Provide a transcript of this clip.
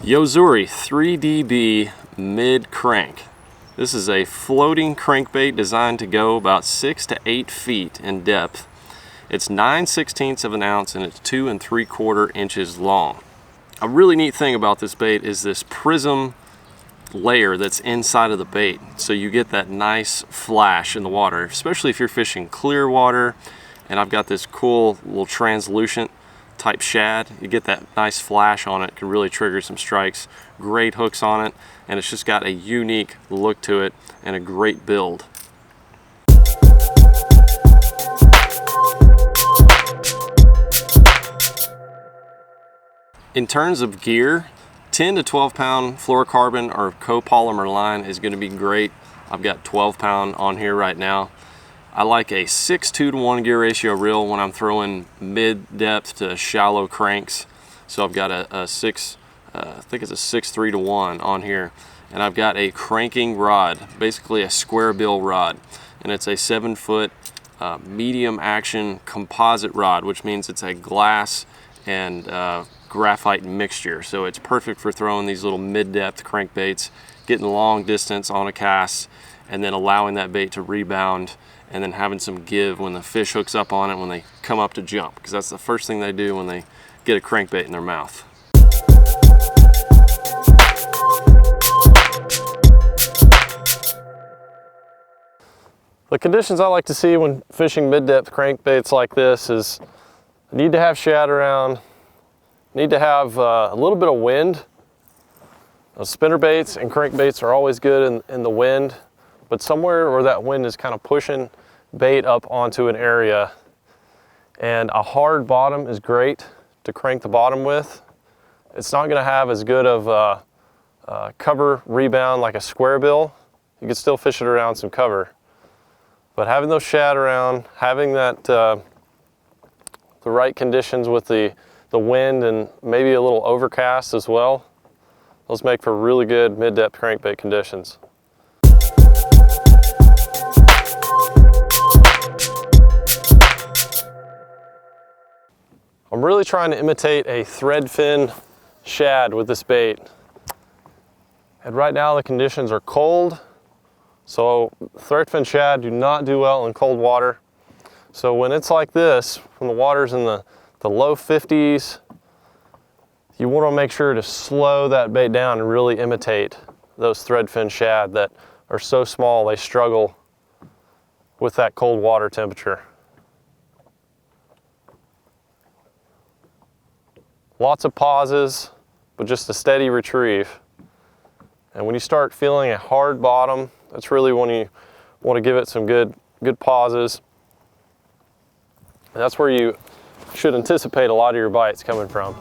Yo-Zuri 3DB mid crank. This is a floating crankbait designed to go about 6 to 8 feet in depth. It's 9/16 of an ounce and it's 2 3/4 inches long. A really neat thing about this bait is this prism layer that's inside of the bait. So you get that nice flash in the water, especially if you're fishing clear water. And I've got this cool little translucent type shad. You get that nice flash on it, can really trigger some strikes. Great hooks on it, and it's just got a unique look to it and a great build. In terms of gear, 10 to 12 pound fluorocarbon or copolymer line is going to be great. I've got 12 pound on here right now. I like a 6:2 to 1 gear ratio reel when I'm throwing mid-depth to shallow cranks. So I've got a I think it's a 6:3 to 1 on here. And I've got a cranking rod, basically a square bill rod. And it's a 7-foot medium action composite rod, which means it's a glass and graphite mixture. So it's perfect for throwing these little mid-depth crankbaits, getting long distance on a cast, and then allowing that bait to rebound and then having some give when the fish hooks up on it when they come up to jump, because that's the first thing they do when they get a crankbait in their mouth. The conditions I like to see when fishing mid-depth crankbaits like this is I need to have shad around, need to have a little bit of wind. Spinner baits and crankbaits are always good in the wind, but somewhere where that wind is kind of pushing bait up onto an area. And a hard bottom is great to crank the bottom with. It's not going to have as good of a cover rebound like a square bill. You can still fish it around some cover. But having those shad around, having that the right conditions with the wind and maybe a little overcast as well, those make for really good mid-depth crankbait conditions. I'm really trying to imitate a thread fin shad with this bait. And right now the conditions are cold, so thread fin shad do not do well in cold water. So when it's like this, when the water's in the low 50s, you want to make sure to slow that bait down and really imitate those thread fin shad that are so small they struggle with that cold water temperature. Lots of pauses, but just a steady retrieve. And when you start feeling a hard bottom, that's really when you want to give it some good pauses. And that's where you should anticipate a lot of your bites coming from.